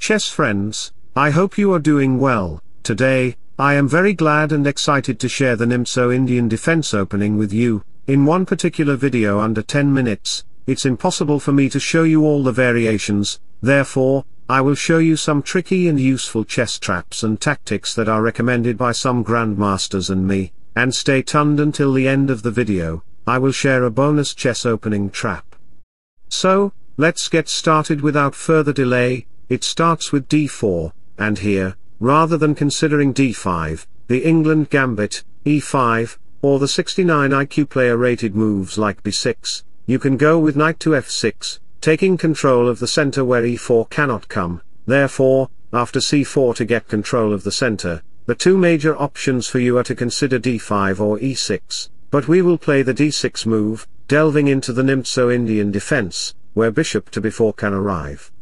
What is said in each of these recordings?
Chess friends, I hope you are doing well. Today, I am very glad and excited to share the Nimzo Indian defense opening with you. In one particular video under 10 minutes, it's impossible for me to show you all the variations, therefore, I will show you some tricky and useful chess traps and tactics that are recommended by some grandmasters and me, and stay tuned until the end of the video. I will share a bonus chess opening trap. So, let's get started without further delay. It starts with d4, and here, rather than considering d5, the England gambit, e5, or the 69 IQ player rated moves like b6, you can go with knight to f6, taking control of the center where e4 cannot come. Therefore, after c4 to get control of the center, the two major options for you are to consider d5 or e6, but we will play the d6 move, delving into the Nimzo Indian defense, where bishop to b4 can arrive.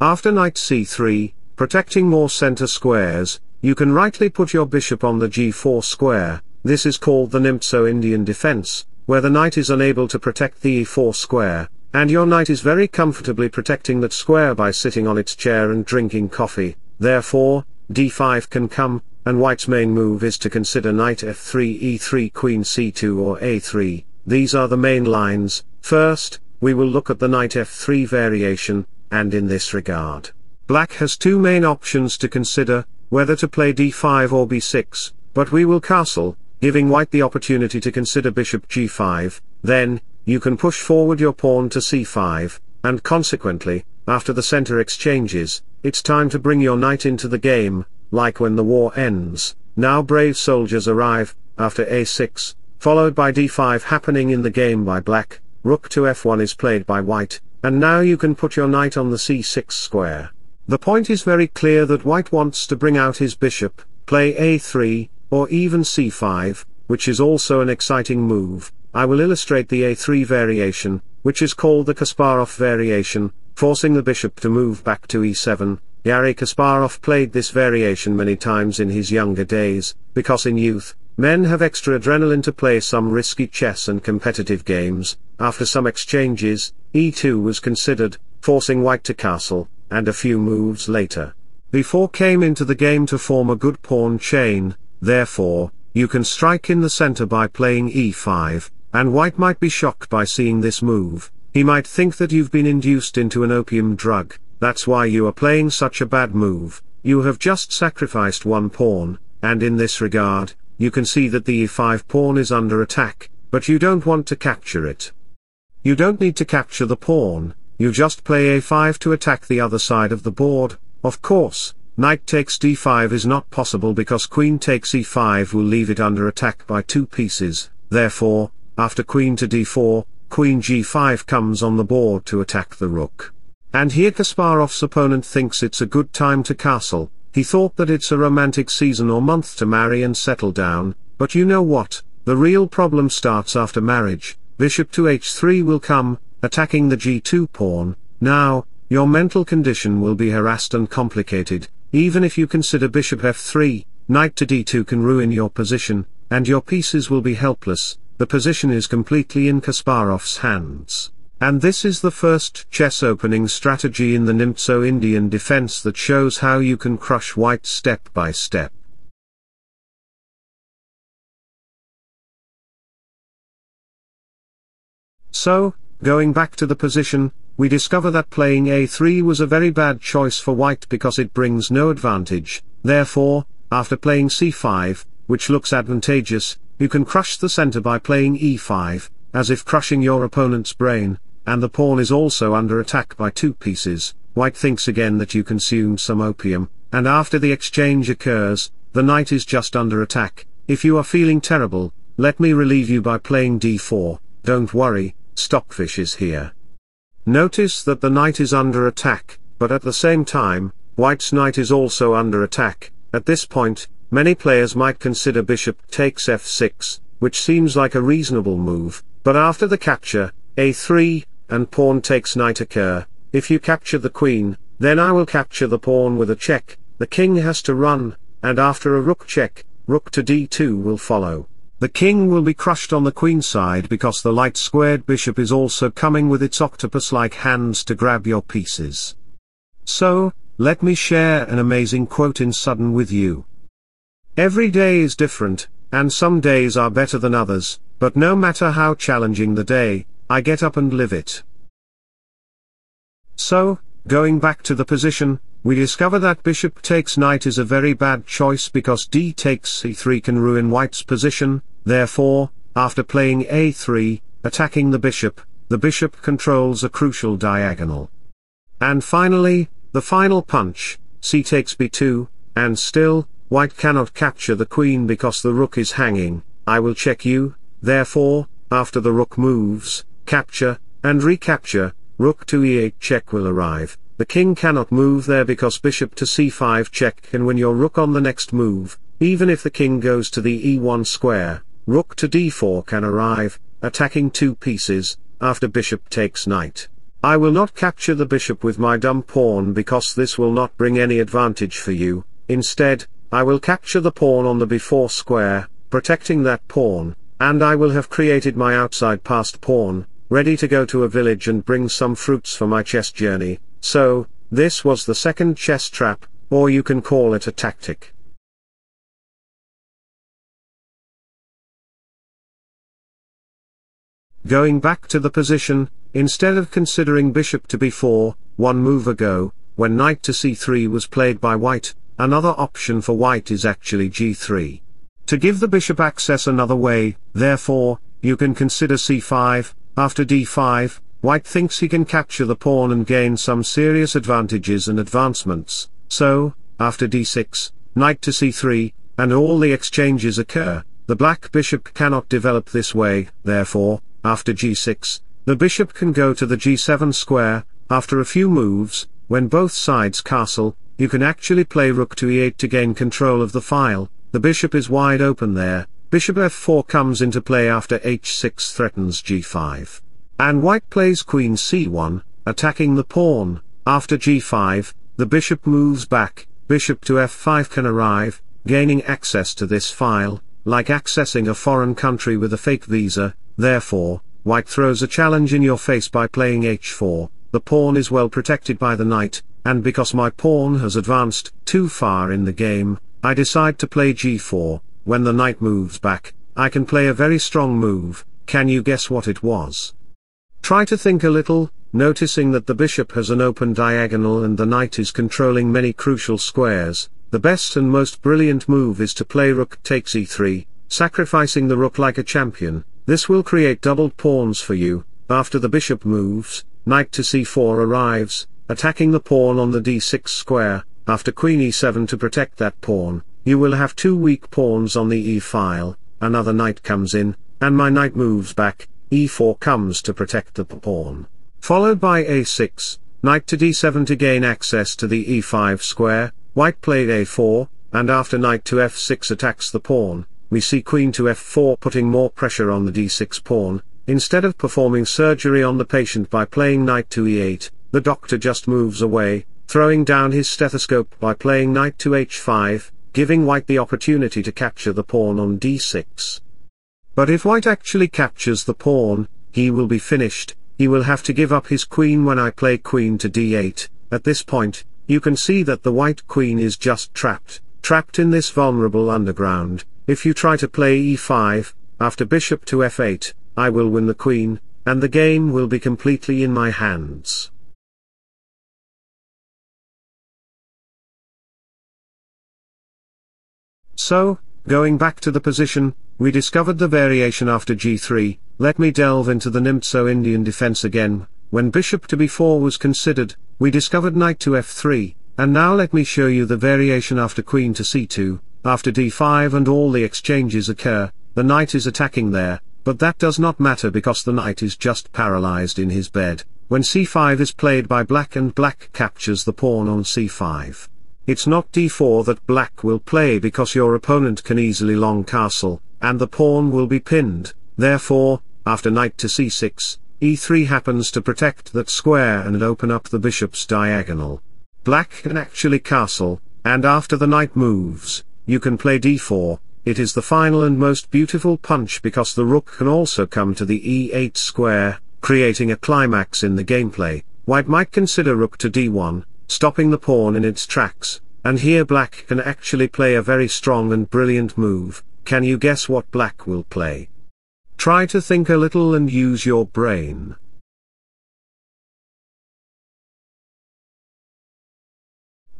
After knight c3, protecting more center squares, you can rightly put your bishop on the g4 square. This is called the Nimzo Indian defense, where the knight is unable to protect the e4 square, and your knight is very comfortably protecting that square by sitting on its chair and drinking coffee. Therefore, d5 can come, and white's main move is to consider knight f3 e3 queen c2 or a3. These are the main lines. First, we will look at the knight f3 variation, and in this regard, black has two main options to consider, whether to play d5 or b6, but we will castle, giving white the opportunity to consider bishop g5, then, you can push forward your pawn to c5, and consequently, after the center exchanges, it's time to bring your knight into the game, like when the war ends. Now brave soldiers arrive, after a6, followed by d5 happening in the game by black, rook to f1 is played by white, and now you can put your knight on the c6 square. The point is very clear that white wants to bring out his bishop, play a3, or even c5, which is also an exciting move. I will illustrate the a3 variation, which is called the Kasparov variation, forcing the bishop to move back to e7. Garry Kasparov played this variation many times in his younger days, because in youth, men have extra adrenaline to play some risky chess and competitive games. After some exchanges, e2 was considered, forcing white to castle, and a few moves later, b4 came into the game to form a good pawn chain. Therefore, you can strike in the center by playing e5, and white might be shocked by seeing this move. He might think that you've been induced into an opium drug. That's why you are playing such a bad move. You have just sacrificed one pawn, and in this regard, you can see that the e5 pawn is under attack, but you don't want to capture it. You don't need to capture the pawn, you just play a5 to attack the other side of the board. Of course, knight takes d5 is not possible because queen takes e5 will leave it under attack by two pieces. Therefore, after queen to d4, queen g5 comes on the board to attack the rook. And here Kasparov's opponent thinks it's a good time to castle. He thought that it's a romantic season or month to marry and settle down, but you know what? The real problem starts after marriage. Bishop to h3 will come, attacking the g2 pawn. Now, your mental condition will be harassed and complicated. Even if you consider bishop f3, knight to d2 can ruin your position, and your pieces will be helpless. The position is completely in Kasparov's hands. And this is the first chess opening strategy in the Nimzo Indian defense that shows how you can crush white step by step. So, going back to the position, we discover that playing a3 was a very bad choice for white because it brings no advantage. Therefore, after playing c5, which looks advantageous, you can crush the center by playing e5, as if crushing your opponent's brain, and the pawn is also under attack by two pieces. White thinks again that you consumed some opium, and after the exchange occurs, the knight is just under attack. If you are feeling terrible, let me relieve you by playing d4, don't worry, Stockfish is here. Notice that the knight is under attack, but at the same time, white's knight is also under attack. At this point, many players might consider bishop takes f6, which seems like a reasonable move, but after the capture, a3, and pawn takes knight occur. If you capture the queen, then I will capture the pawn with a check, the king has to run, and after a rook check, rook to d2 will follow. The king will be crushed on the queen side because the light-squared bishop is also coming with its octopus-like hands to grab your pieces. So, let me share an amazing quote in sudden with you. Every day is different, and some days are better than others, but no matter how challenging the day, I get up and live it. So, going back to the position, we discover that bishop takes knight is a very bad choice because d takes c3 can ruin white's position. Therefore, after playing a3, attacking the bishop controls a crucial diagonal. And finally, the final punch, c takes b2, and still, white cannot capture the queen because the rook is hanging. I will check you. Therefore, after the rook moves, capture, and recapture, rook to e8 check will arrive. The king cannot move there because bishop to c5 check can win your rook on the next move. Even if the king goes to the e1 square, rook to d4 can arrive, attacking two pieces, after bishop takes knight. I will not capture the bishop with my dumb pawn because this will not bring any advantage for you. Instead, I will capture the pawn on the b4 square, protecting that pawn, and I will have created my outside passed pawn, ready to go to a village and bring some fruits for my chess journey. So, this was the second chess trap, or you can call it a tactic. Going back to the position, instead of considering bishop to b4, one move ago, when knight to c3 was played by white, another option for white is actually g3. To give the bishop access another way, therefore, you can consider c5, after d5, white thinks he can capture the pawn and gain some serious advantages and advancements. So, after d6, knight to c3, and all the exchanges occur, the black bishop cannot develop this way. Therefore, after g6, the bishop can go to the g7 square. After a few moves, when both sides castle, you can actually play rook to e8 to gain control of the file. The bishop is wide open there. Bishop f4 comes into play after h6 threatens g5. And white plays queen c1, attacking the pawn. After g5, the bishop moves back, bishop to f5 can arrive, gaining access to this file, like accessing a foreign country with a fake visa. Therefore, white throws a challenge in your face by playing h4, the pawn is well protected by the knight, and because my pawn has advanced too far in the game, I decide to play g4. When the knight moves back, I can play a very strong move. Can you guess what it was? Try to think a little, noticing that the bishop has an open diagonal and the knight is controlling many crucial squares. The best and most brilliant move is to play rook takes e3, sacrificing the rook like a champion. This will create doubled pawns for you. After the bishop moves, knight to c4 arrives, attacking the pawn on the d6 square. After queen e7 to protect that pawn, you will have two weak pawns on the e-file. Another knight comes in, and my knight moves back. e4 comes to protect the pawn. Followed by a6, knight to d7 to gain access to the e5 square. White played a4, and after knight to f6 attacks the pawn, we see queen to f4 putting more pressure on the d6 pawn. Instead of performing surgery on the patient by playing knight to e8, the doctor just moves away, throwing down his stethoscope by playing knight to h5, giving white the opportunity to capture the pawn on d6. But if white actually captures the pawn, he will be finished. He will have to give up his queen when I play queen to d8. At this point, you can see that the white queen is just trapped in this vulnerable underground. If you try to play e5, after bishop to f8, I will win the queen, and the game will be completely in my hands. So, going back to the position, we discovered the variation after g3. Let me delve into the Nimzo Indian defense again. When bishop to b4 was considered, we discovered knight to f3, and now let me show you the variation after queen to c2. After d5 and all the exchanges occur, the knight is attacking there, but that does not matter because the knight is just paralyzed in his bed. When c5 is played by black and black captures the pawn on c5. It's not d4 that black will play because your opponent can easily long castle, and the pawn will be pinned. Therefore, after knight to c6, e3 happens to protect that square and open up the bishop's diagonal. Black can actually castle, and after the knight moves, you can play d4. It is the final and most beautiful punch because the rook can also come to the e8 square, creating a climax in the gameplay. White might consider rook to d1, stopping the pawn in its tracks, and here black can actually play a very strong and brilliant move. Can you guess what black will play? Try to think a little and use your brain.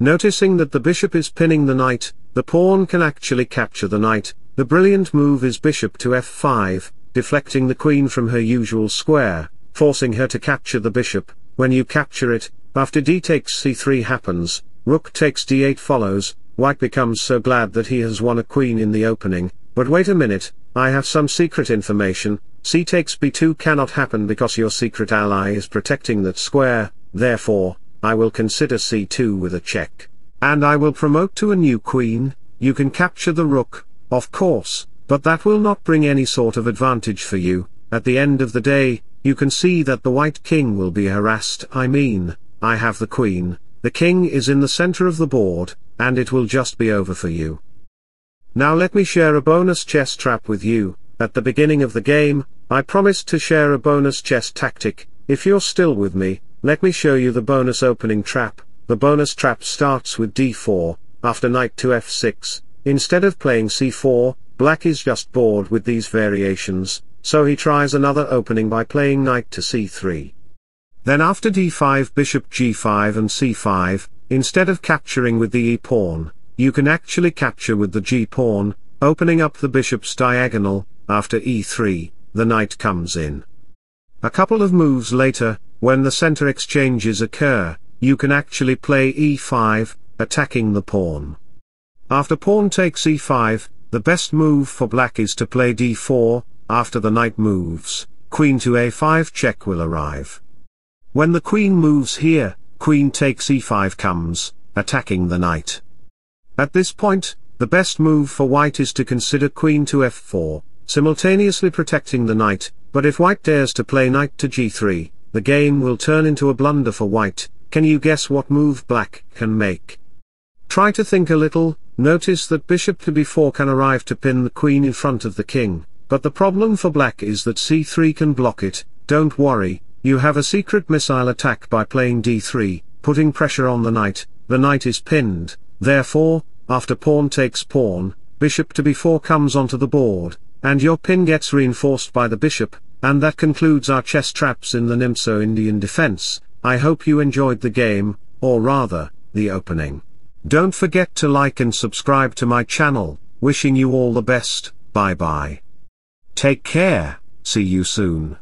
Noticing that the bishop is pinning the knight, the pawn can actually capture the knight. The brilliant move is bishop to f5, deflecting the queen from her usual square, forcing her to capture the bishop. When you capture it, after d takes c3 happens, rook takes d8 follows. White becomes so glad that he has won a queen in the opening. But wait a minute, I have some secret information. C takes b2 cannot happen because your secret ally is protecting that square. Therefore, I will consider c2 with a check. And I will promote to a new queen. You can capture the rook, of course, but that will not bring any sort of advantage for you. At the end of the day, you can see that the white king will be harassed. I have the queen, the king is in the center of the board, and it will just be over for you. Now let me share a bonus chess trap with you. At the beginning of the game, I promised to share a bonus chess tactic. If you're still with me, let me show you the bonus opening trap. The bonus trap starts with d4, after knight to f6. Instead of playing c4, black is just bored with these variations, so he tries another opening by playing knight to c3. Then after d5 bishop g5 and c5, instead of capturing with the e-pawn, you can actually capture with the g-pawn, opening up the bishop's diagonal. After e3, the knight comes in. A couple of moves later, when the center exchanges occur, you can actually play e5, attacking the pawn. After pawn takes e5, the best move for black is to play d4. After the knight moves, queen to a5 check will arrive. When the queen moves here, queen takes e5 comes, attacking the knight. At this point, the best move for white is to consider queen to f4, simultaneously protecting the knight. But if white dares to play knight to g3, the game will turn into a blunder for white. Can you guess what move black can make? Try to think a little. Notice that bishop to b4 can arrive to pin the queen in front of the king, but the problem for black is that c3 can block it. Don't worry, you have a secret missile attack by playing d3, putting pressure on the knight. The knight is pinned, therefore, after pawn takes pawn, bishop to b4 comes onto the board, and your pin gets reinforced by the bishop, and that concludes our chess traps in the Nimzo Indian defense. I hope you enjoyed the game, or rather, the opening. Don't forget to like and subscribe to my channel. Wishing you all the best. Bye bye. Take care, see you soon.